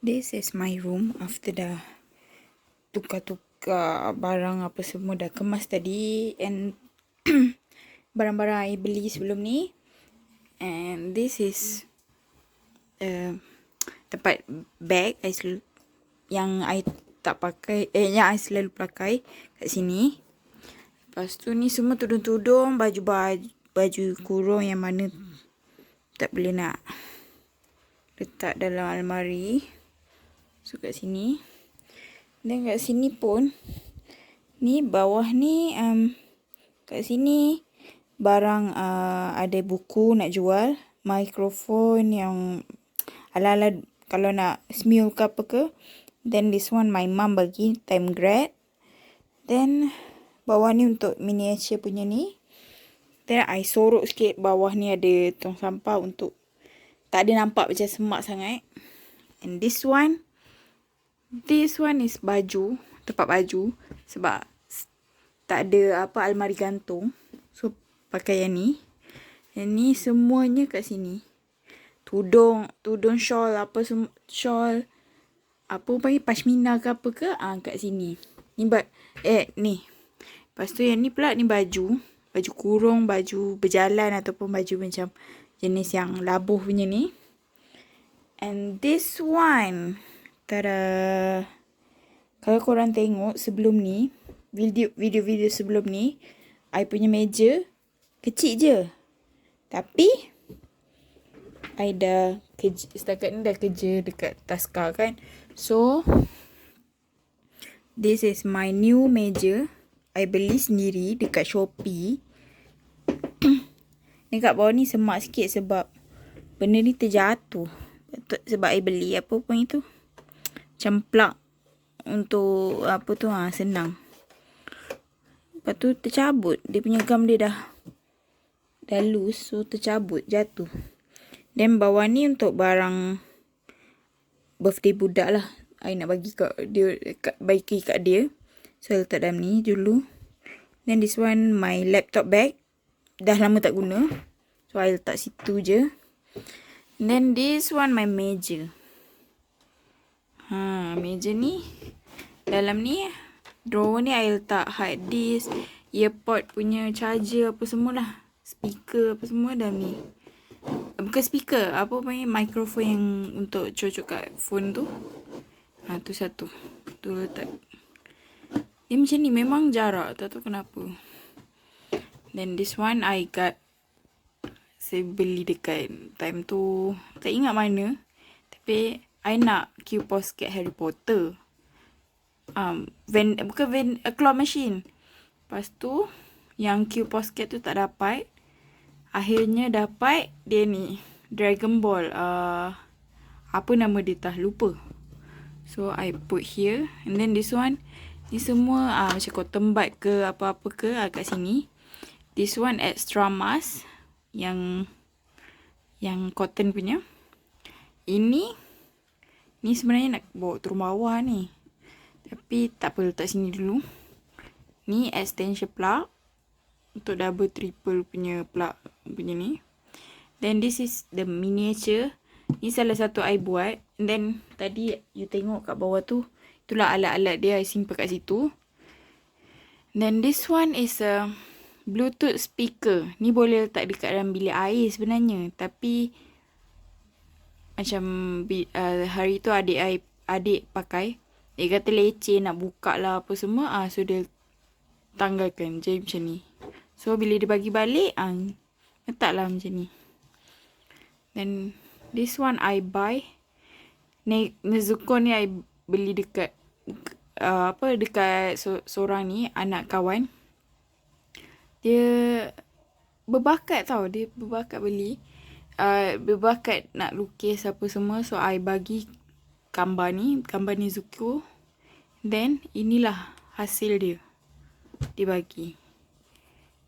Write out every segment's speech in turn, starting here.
This is my room after dah tukar-tukar barang apa semua dah kemas tadi, and barang-barang I beli sebelum ni. And this is tempat bag yang I tak pakai, yang I selalu pakai kat sini. Lepas tu ni semua tudung-tudung, baju kurung yang mana tak boleh nak letak dalam almari. So kat sini. Dan kat sini pun, ni bawah ni, kat sini barang ada buku nak jual, mikrofon yang ala-ala kalau nak smule ke apa ke. Then this one my mum bagi time grad. Then bawah ni untuk miniature punya ni. Then I sorok sikit bawah ni ada tong sampah untuk tak ada nampak macam semak sangat. And this one is baju, tempat baju, sebab tak ada apa almari gantung. So pakai yang ni. Yang ni semuanya kat sini. Tudung shawl apa semua, shawl apa panggil pashmina ke apa ke, kat sini. Ni ni. Lepas tu yang ni pula ni baju kurung, baju berjalan ataupun baju macam jenis yang labuh punya ni. And this one, tada. Kalau korang tengok sebelum ni, video-video sebelum ni, I punya meja kecil je. Tapi I dah kerja, setakat ni dah kerja dekat Taska kan. So this is my new meja. I beli sendiri dekat Shopee. Ni kat bawah ni semak sikit sebab benda ni terjatuh. Sebab I beli apa pun itu, macam plug untuk apa tu, senang. Lepas tu tercabut. Dia punya gam dia dah loose, so tercabut, jatuh. Dan bawah ni untuk barang birthday budak lah. I nak bagi kat dia. So I letak dalam ni dulu. Then this one my laptop bag. Dah lama tak guna, so I letak situ je. Then this one my meja. Meja ni, dalam ni drawer ni I letak hard disk, earpod punya charger apa semualah, speaker apa semua dalam ni. Bukan speaker, apa panggil, mikrofon yang untuk cocok kat phone tu. Tu satu. Tu letak. Dia macam ni, memang jarak, tak tahu kenapa. Then this one I got, saya beli dekat time tu, tak ingat mana. Tapi I nak Q Posket Harry Potter. Claw machine. Lepas tu yang Q Posket tu tak dapat. Akhirnya dapat dia ni, Dragon Ball. Apa nama dia, lupa. So I put here. And then this one, ni semua macam cotton bud ke apa-apa ke kat sini. This one extra mask yang cotton punya. Ini sebenarnya nak bawa turun bawah ni, tapi tak apa, letak sini dulu. Ni extension plug untuk double triple punya plug punya ni. Then this is the miniature. Ni salah satu I buat. And then tadi you tengok kat bawah tu, itulah alat-alat dia, I simpan kat situ. Then this one is a Bluetooth speaker. Ni boleh letak dekat dalam bilik air sebenarnya. Tapi macam hari tu adik pakai. Dia kata leceh nak buka lah apa semua. So dia tanggalkan je macam ni. So bila dia bagi balik, letaklah macam ni. Then this one I buy. Nezuko ni I beli dekat dekat seorang ni, anak kawan. Dia berbakat tau. Dia berbakat beli. Berbakat nak lukis apa semua. So I bagi gambar ni Nezuko. Then inilah hasil dia. Dia bagi.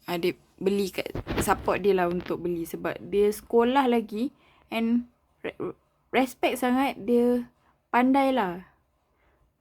Dia beli kat, support dia lah untuk beli. Sebab dia sekolah lagi. And respect sangat, dia pandai lah.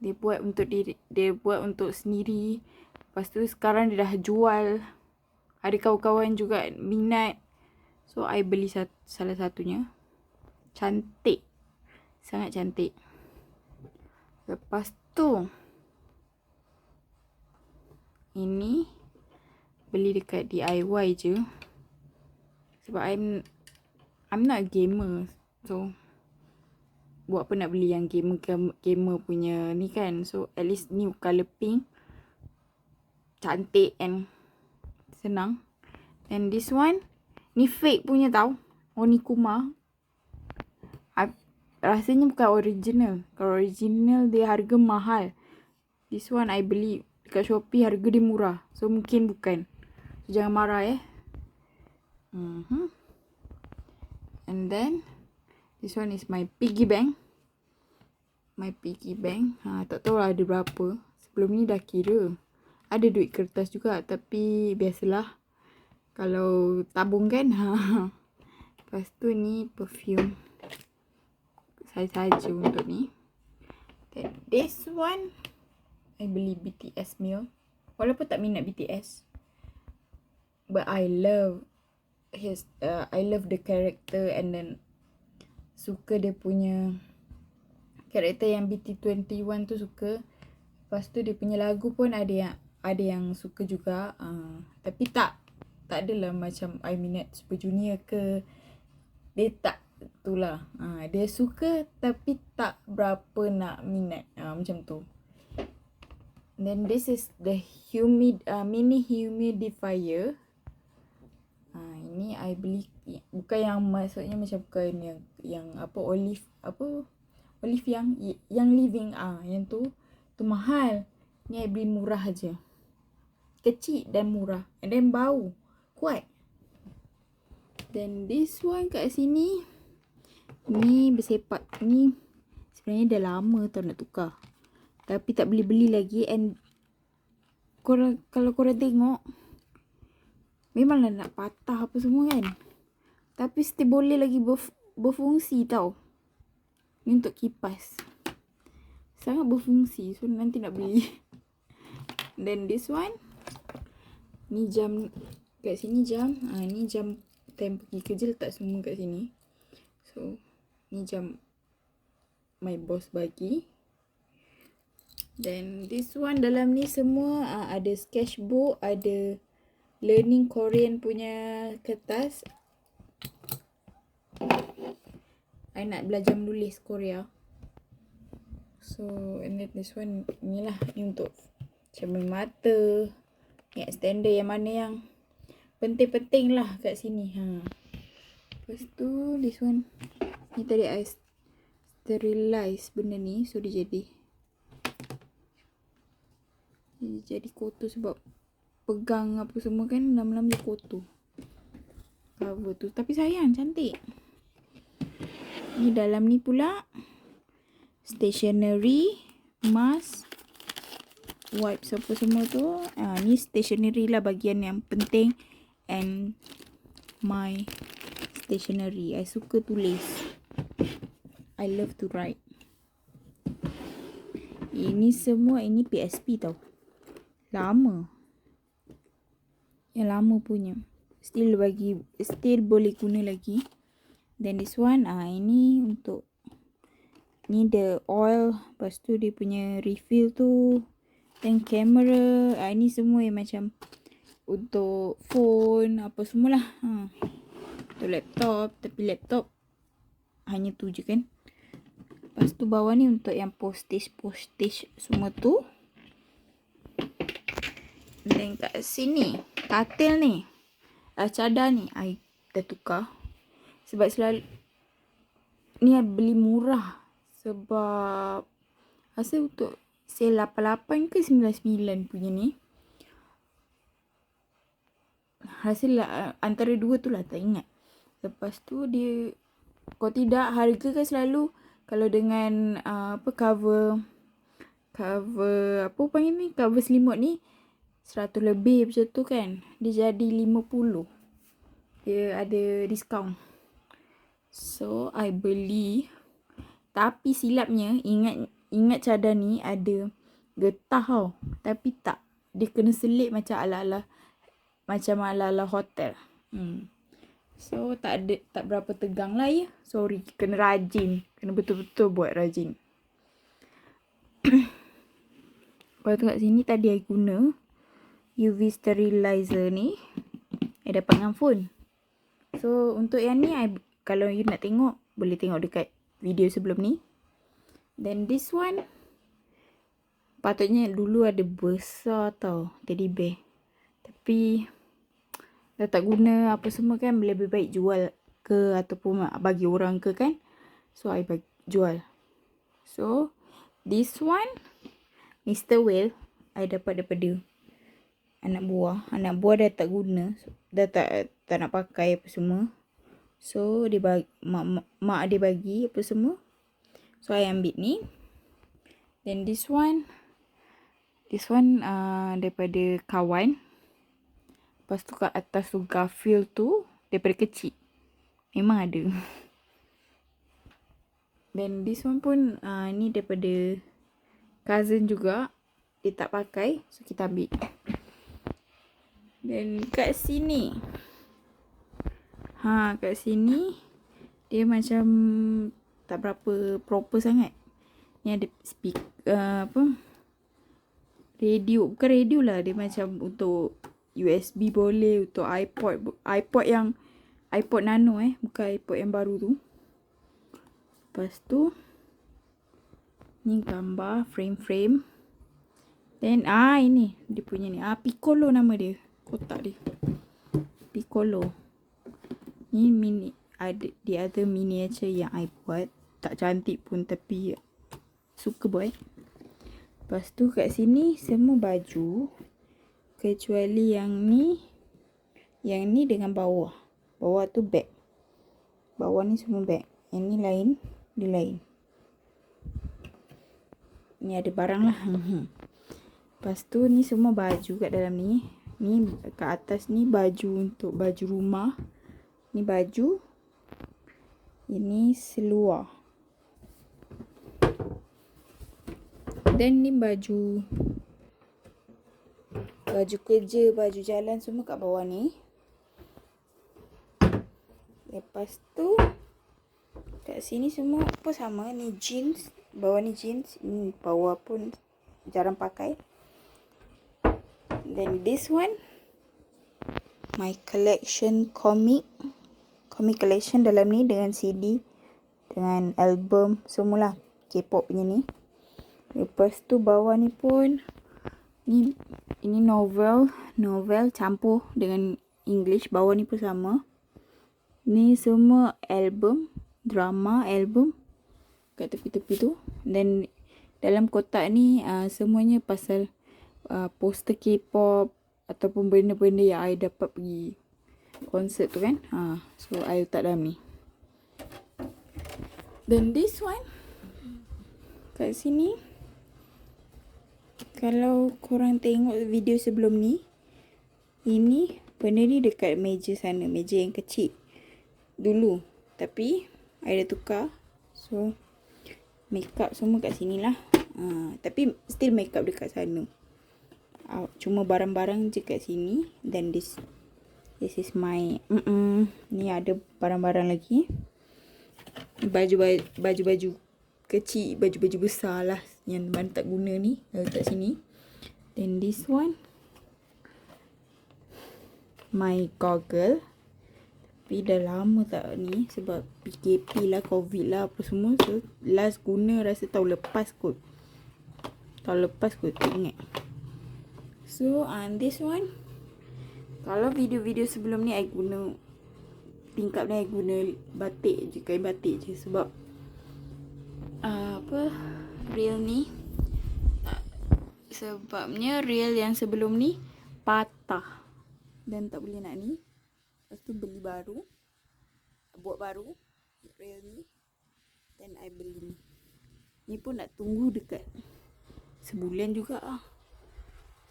Dia buat untuk diri, dia buat untuk sendiri. Lepas tu sekarang dia dah jual. Ada kawan-kawan juga minat. So I beli salah satunya. Cantik. Sangat cantik. Lepas tu ini beli dekat DIY je. Sebab I'm not a gamer. So buat apa nak beli yang gamer punya ni kan. So at least ni colour pink. Cantik and senang. And this one, ni fake punya tau. Onikuma. Rasanya bukan original. Kalau original dia harga mahal. This one I beli dekat Shopee, harga dia murah. So mungkin bukan. So, jangan marah And then this one is my piggy bank. My piggy bank. Tak tahu lah ada berapa. Sebelum ni dah kira. Ada duit kertas juga. Tapi biasalah. Kalau tabung kan. Lepas tu ni perfume. Saya saja untuk ni. Then this one I beli BTS meal. Walaupun tak minat BTS. But I love the character and then suka dia punya karakter yang BT21 tu suka. Lepas tu dia punya lagu pun ada yang suka juga. Tapi tak adalah macam I minat Super Junior ke. Dia tak itulah. Dia suka tapi tak berapa nak minat. Macam tu. Then this is the mini humidifier. Ini I beli, bukan yang maksudnya macam bukan yang olive yang living yang tu mahal. Ni I beli murah aja. Kecil dan murah. And then bau kuat. Then this one kat sini, ni bersepak. Ni sebenarnya dah lama tau nak tukar. Tapi tak beli lagi. And kalau korang tengok, memanglah nak patah apa semua kan. Tapi still boleh lagi berfungsi tau. Ni untuk kipas. Sangat berfungsi. So nanti nak beli. Then this one, ni jam. Kat sini jam. Ni jam time pergi kerja, letak semua kat sini. So ni jam my boss bagi. Then this one, dalam ni semua ada sketchbook, ada learning Korean punya kertas. I nak belajar menulis Korea. So and then this one, ni lah, ni untuk cermin mata, ni extender yang mana yang penting-penting lah kat sini. Lepas tu this one, ni tadi I sterilize benda ni. So dia jadi kotor sebab pegang apa semua kan, lama-lama dia kotor cover tu. Tapi sayang, cantik. Ni dalam ni pula stationery, mask, wipes apa semua tu. Ni stationery lah, bagian yang penting. And my stationery, I suka tulis. I love to write. Ini semua, ini PSP tau. Lama. Yang lama punya. Still boleh guna lagi. Then this one, ini untuk, ni the oil. Lepas tu dia punya refill tu. Then camera. Ini semua yang macam untuk phone, apa semualah. Untuk laptop. Tapi laptop hanya tu je kan. Lepas tu bawah ni untuk yang postage semua tu. Dan kat sini, katil ni, cadar ni, I dah tukar. Sebab selalu, ni I beli murah. Sebab, rasa untuk sale 88 ke 99 punya ni. Rasa antara dua tu lah, tak ingat. Lepas tu dia, kalau tidak, harga kan selalu, kalau dengan cover apa panggil ni, cover selimut ni 100 lebih macam tu kan. Dia jadi 50. Dia ada diskaun. So I beli, tapi silapnya ingat cadar ni ada getah tau. Tapi tak, dia kena selit macam ala-ala hotel. So tak berapa tegang lah ya. Sorry, kena rajin. Kena betul-betul buat rajin. Lepas tu kat sini tadi I guna UV sterilizer ni. I dapat dengan phone. So untuk yang ni kalau you nak tengok, boleh tengok dekat video sebelum ni. Then this one, patutnya dulu ada besar tau, teddy bear. Tapi dah tak guna apa semua kan, lebih baik jual ke ataupun bagi orang ke kan. So I jual. So this one, Mr. Whale, I dapat daripada anak buah. Anak buah dah tak guna, dah tak nak pakai apa semua. So dia bagi, mak dia bagi apa semua. So I ambil ni. Then this one daripada kawan. Lepas tu kat atas tu Garfield tu daripada kecil. Memang ada. Then this one pun ni daripada cousin juga. Dia tak pakai, so kita ambil. Then kat sini, kat sini dia macam tak berapa proper sangat. Ni ada speaker radio, bukan radio lah, dia macam untuk USB boleh, untuk iPod yang iPod Nano bukan iPod yang baru tu. Lepas tu ni gambar frame. Then ini dia punya ni, Piccolo nama dia, kotak dia Piccolo. Ni mini, dia ada miniature yang I buat. Tak cantik pun tapi suka buat. Lepas tu kat sini semua baju, kecuali yang ni. Yang ni dengan bawah. Bawah tu bag. Bawah ni semua bag. Yang ni lain, dia lain. Ni ada barang lah. Lepas tu ni semua baju kat dalam ni. Ni kat atas ni baju untuk baju rumah. Ni baju. Ini seluar. Dan ni baju kerja, baju jalan semua kat bawah ni. Lepas tu kat sini semua apa sama. Ni jeans, bawah ni jeans. Ni bawah pun jarang pakai. Then this one, my collection comic collection dalam ni dengan CD, dengan album semualah K-pop punya ni. Lepas tu bawah ni pun ini novel campur dengan English. Bawah ni pun sama. Ni semua album, drama album kat tepi-tepi tu. Dan dalam kotak ni semuanya pasal poster K-pop ataupun benda-benda yang I dapat pergi konsert tu kan. So I letak dalam ni. Then this one kat sini, kalau korang tengok video sebelum ni, ini benda ni dekat meja sana, meja yang kecil dulu. Tapi I dah tukar. So makeup semua kat sini lah. Tapi still makeup dekat sana. Cuma barang-barang je kat sini. Then this is my ni ada barang-barang lagi. Baju-baju kecil, baju-baju besar lah yang mana tak guna ni, letak sini. Then this one, my goggle. Tapi dah lama tak ni sebab PKP lah, COVID lah apa semua. So last guna rasa tahun lepas kot. Tak ingat. So this one, kalau video-video sebelum ni I guna tingkap ni, I guna batik je, kain batik je. Sebab reel ni, sebabnya reel yang sebelum ni patah dan tak boleh nak ni. Lepas tu beli baru, buat baru reel ni. Dan I beli ni. Ni pun nak tunggu dekat sebulan juga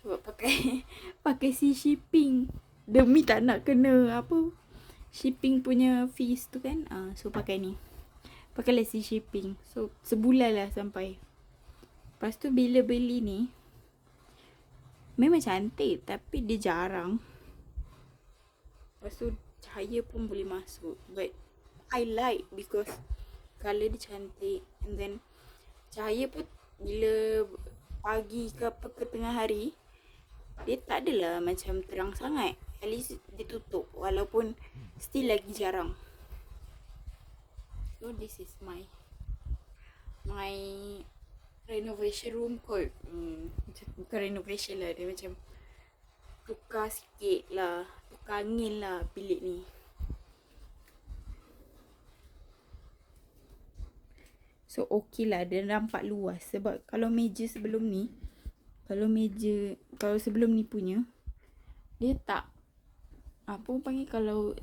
sebab pakai sea shipping. Demi tak nak kena shipping punya fees tu kan. So pakai ni. Pakai Lexi shipping. So sebulan lah sampai. Lepas tu bila beli ni, memang cantik tapi dia jarang. Lepas tu cahaya pun boleh masuk. But I like because colour dia cantik. And then cahaya pun bila pagi ke apa ke tengah hari, dia tak adalah macam terang sangat. At least dia tutup walaupun still lagi jarang. So this is my renovation room kot. Bukan renovation lah, dia macam tukar sikit lah, tukar angin lah bilik ni. So okay lah, dia nampak luas. Sebab kalau meja sebelum ni, kalau sebelum ni punya, dia tak, apa panggil, kalau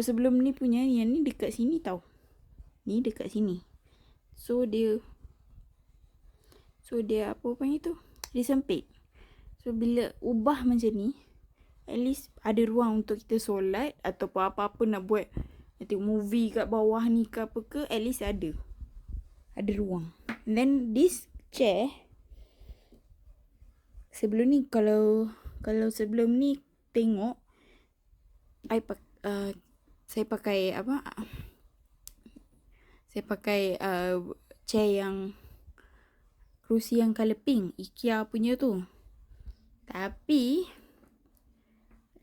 sebelum ni punya, yang ni dekat sini tau. Ni dekat sini. So dia apa panggil tu, dia sempit. So bila ubah macam ni, at least ada ruang untuk kita solat ataupun apa-apa nak buat, nak tengok movie kat bawah ni ke apa ke, at least ada ruang. And then this chair, sebelum ni kalau sebelum ni tengok, saya pakai apa? Saya pakai chair yang kerusi yang colour pink, IKEA punya tu. Tapi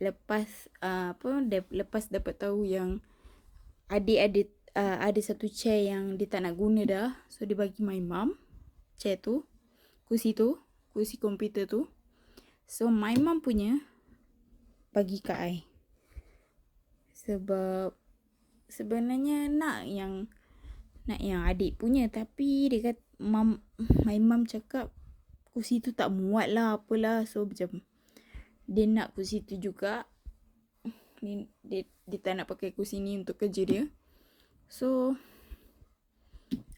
lepas dapat tahu yang adik ada satu chair yang dia tak nak guna dah, so dia bagi my mum chair tu, kursi komputer tu. So my mum punya bagi kat I. Sebab sebenarnya nak yang adik punya, tapi dia kata my mum cakap kursi tu tak muat lah apalah. So macam dia nak kursi tu juga. Dia tak nak pakai kursi ni untuk kerja dia. So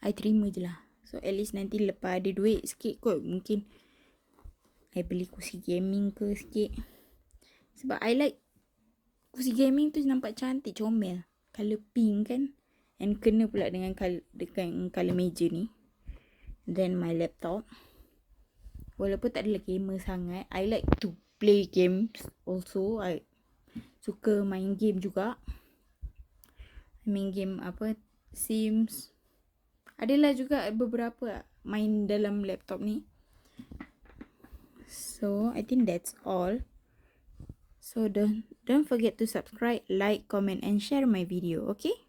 I terima je lah. So at least nanti lepas ada duit sikit kot, mungkin I beli kursi gaming ke sikit. Sebab I like kursi gaming tu, nampak cantik, comel. Colour pink kan. And kena pula dengan colour meja ni. Then my laptop, walaupun tak adalah gamer sangat, I like to play games also. I suka main game juga. Main game apa, Sims. Adalah juga beberapa main dalam laptop ni. So I think that's all. So don't forget to subscribe, like, comment and share my video, okay?